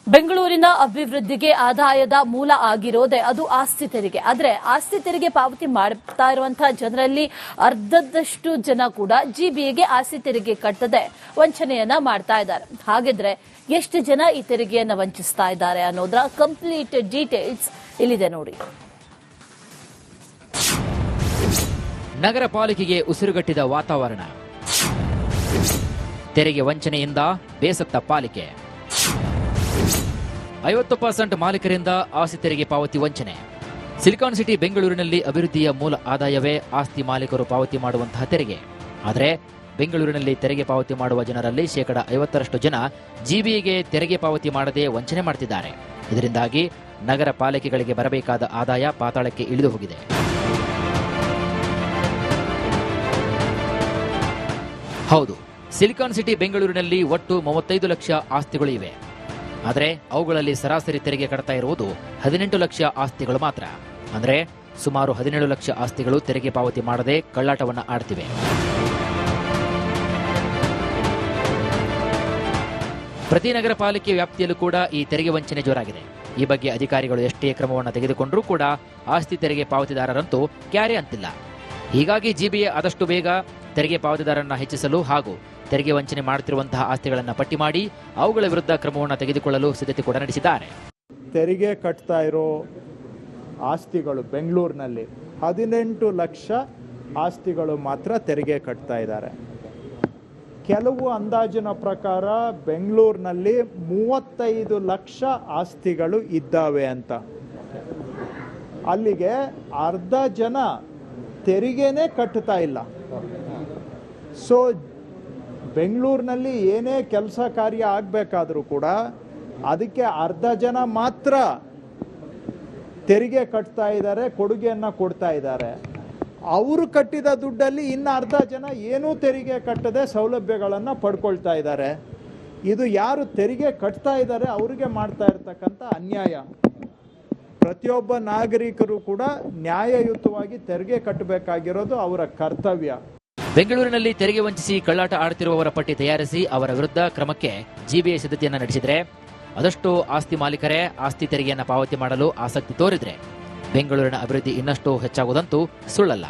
ಬೆಂಗಳೂರಿನ ಅಭಿವೃದ್ಧಿಗೆ ಆದಾಯದ ಮೂಲ ಆಗಿರೋದೇ ಅದು ಆಸ್ತಿ ತೆರಿಗೆ. ಆದರೆ ಆಸ್ತಿ ತೆರಿಗೆ ಪಾವತಿ ಮಾಡ್ತಾ ಇರುವಂತಹ ಜನರಲ್ಲಿ ಅರ್ಧದಷ್ಟು ಜನ ಕೂಡ ಜಿಬಿಎಗೆ ಆಸ್ತಿ ತೆರಿಗೆ ಕಟ್ಟದೆ ವಂಚನೆಯನ್ನ ಮಾಡ್ತಾ ಇದ್ದಾರೆ. ಹಾಗಿದ್ರೆ ಎಷ್ಟು ಜನ ಈ ತೆರಿಗೆಯನ್ನ ವಂಚಿಸ್ತಾ ಇದ್ದಾರೆ ಅನ್ನೋದರ ಕಂಪ್ಲೀಟ್ ಡೀಟೇಲ್ಸ್ ಇಲ್ಲಿದೆ ನೋಡಿ. ನಗರ ಪಾಲಿಕೆಗೆ ಉಸಿರುಗಟ್ಟಿದ ವಾತಾವರಣ. ತೆರಿಗೆ ವಂಚನೆಯಿಂದ ಬೇಸತ್ತ ಪಾಲಿಕೆ. 50% ಮಾಲೀಕರಿಂದ ಆಸ್ತಿ ತೆರಿಗೆ ಪಾವತಿ ವಂಚನೆ. ಸಿಲಿಕಾನ್ ಸಿಟಿ ಬೆಂಗಳೂರಿನಲ್ಲಿ ಅಭಿವೃದ್ಧಿಯ ಮೂಲ ಆದಾಯವೇ ಆಸ್ತಿ ಮಾಲೀಕರು ಪಾವತಿ ಮಾಡುವಂತಹ ತೆರಿಗೆ. ಆದರೆ ಬೆಂಗಳೂರಿನಲ್ಲಿ ತೆರಿಗೆ ಪಾವತಿ ಮಾಡುವ ಜನರಲ್ಲಿ 50% ಜನ ಜಿಬಿಎಗೆ ತೆರಿಗೆ ಪಾವತಿ ಮಾಡದೆ ವಂಚನೆ ಮಾಡುತ್ತಿದ್ದಾರೆ. ಇದರಿಂದಾಗಿ ನಗರ ಪಾಲಿಕೆಗಳಿಗೆ ಬರಬೇಕಾದ ಆದಾಯ ಪಾತಾಳಕ್ಕೆ ಇಳಿದು ಹೋಗಿದೆ. ಹೌದು, ಸಿಲಿಕಾನ್ ಸಿಟಿ ಬೆಂಗಳೂರಿನಲ್ಲಿ ಒಟ್ಟು 35 ಲಕ್ಷ ಆಸ್ತಿಗಳು ಇವೆ. ಆದರೆ ಅವುಗಳಲ್ಲಿ ಸರಾಸರಿ ತೆರಿಗೆ ಕಟ್ತಾ ಇರುವುದು 18 ಲಕ್ಷ ಆಸ್ತಿಗಳು ಮಾತ್ರ. ಅಂದರೆ ಸುಮಾರು 17 ಲಕ್ಷ ಆಸ್ತಿಗಳು ತೆರಿಗೆ ಪಾವತಿ ಮಾಡದೆ ಕಳ್ಳಾಟವನ್ನು ಆಡ್ತಿವೆ. ಪ್ರತಿ ನಗರ ಪಾಲಿಕೆ ವ್ಯಾಪ್ತಿಯಲ್ಲೂ ಕೂಡ ಈ ತೆರಿಗೆ ವಂಚನೆ ಜೋರಾಗಿದೆ. ಈ ಬಗ್ಗೆ ಅಧಿಕಾರಿಗಳು ಎಷ್ಟೇ ಕ್ರಮವನ್ನು ತೆಗೆದುಕೊಂಡರೂ ಕೂಡ ಆಸ್ತಿ ತೆರಿಗೆ ಪಾವತಿದಾರರಂತೂ ಕ್ಯಾರೆ ಅಂತಿಲ್ಲ. ಹೀಗಾಗಿ ಜಿಬಿಎ ಆದಷ್ಟು ಬೇಗ ತೆರಿಗೆ ಪಾವತಿದಾರರನ್ನು ಹೆಚ್ಚಿಸಲು ಹಾಗೂ ತೆರಿಗೆ ವಂಚನೆ ಮಾಡುತ್ತಿರುವಂತಹ ಆಸ್ತಿಗಳನ್ನು ಪಟ್ಟಿ ಮಾಡಿ ಅವುಗಳ ವಿರುದ್ಧ ಕ್ರಮವನ್ನು ತೆಗೆದುಕೊಳ್ಳಲು ಸಿದ್ಧತೆ ಕೂಡ ನಡೆಸಿದ್ದಾರೆ. ತೆರಿಗೆ ಕಟ್ತಾ ಇರೋ ಆಸ್ತಿಗಳು ಬೆಂಗಳೂರಿನಲ್ಲಿ 18 ಲಕ್ಷ ಆಸ್ತಿಗಳು ಮಾತ್ರ ತೆರಿಗೆ ಕಟ್ತಾ ಇದ್ದಾರೆ. ಕೆಲವು ಅಂದಾಜಿನ ಪ್ರಕಾರ ಬೆಂಗಳೂರಿನಲ್ಲಿ 35 ಲಕ್ಷ ಆಸ್ತಿಗಳು ಇದ್ದಾವೆ ಅಂತ. ಅಲ್ಲಿಗೆ ಅರ್ಧ ಜನ ತೆರಿಗೆನೇ ಕಟ್ತಾ ಇಲ್ಲ. ಸೊ ಬೆಂಗಳೂರಿನಲ್ಲಿ ಏನೇ ಕೆಲಸ ಕಾರ್ಯ ಆಗಬೇಕಾದ್ರೂ ಕೂಡ ಅದಕ್ಕೆ ಅರ್ಧ ಜನ ಮಾತ್ರ ತೆರಿಗೆ ಕಟ್ತಾ ಇದ್ದಾರೆ, ಕೊಡುಗೆಯನ್ನು ಕೊಡ್ತಾ ಇದ್ದಾರೆ. ಅವರು ಕಟ್ಟಿದ ದುಡ್ಡಲ್ಲಿ ಇನ್ನು ಅರ್ಧ ಜನ ಏನೂ ತೆರಿಗೆ ಕಟ್ಟದೆ ಸೌಲಭ್ಯಗಳನ್ನು ಪಡ್ಕೊಳ್ತಾ ಇದ್ದಾರೆ. ಇದು ಯಾರು ತೆರಿಗೆ ಕಟ್ತಾ ಇದ್ದಾರೆ ಅವರಿಗೆ ಮಾಡ್ತಾ ಇರ್ತಕ್ಕಂಥ ಅನ್ಯಾಯ. ಪ್ರತಿಯೊಬ್ಬ ನಾಗರಿಕರು ಕೂಡ ನ್ಯಾಯಯುತವಾಗಿ ತೆರಿಗೆ ಕಟ್ಟಬೇಕಾಗಿರೋದು ಅವರ ಕರ್ತವ್ಯ. ಬೆಂಗಳೂರಿನಲ್ಲಿ ತೆರಿಗೆ ವಂಚಿಸಿ ಕಳ್ಳಾಟ ಆಡುತ್ತಿರುವವರ ಪಟ್ಟಿ ತಯಾರಿಸಿ ಅವರ ವಿರುದ್ಧ ಕ್ರಮಕ್ಕೆ ಜಿಬಿಎ ಸಿದ್ಧತೆಯನ್ನು ನಡೆಸಿದರೆ ಅದಷ್ಟು ಆಸ್ತಿ ಮಾಲೀಕರೇ ಆಸ್ತಿ ತೆರಿಗೆಯನ್ನು ಪಾವತಿ ಮಾಡಲು ಆಸಕ್ತಿ ತೋರಿದ್ರೆ ಬೆಂಗಳೂರಿನ ಅಭಿವೃದ್ಧಿ ಇನ್ನಷ್ಟು ಹೆಚ್ಚಾಗುವುದಂತೂ ಸುಳ್ಳಲ್ಲ.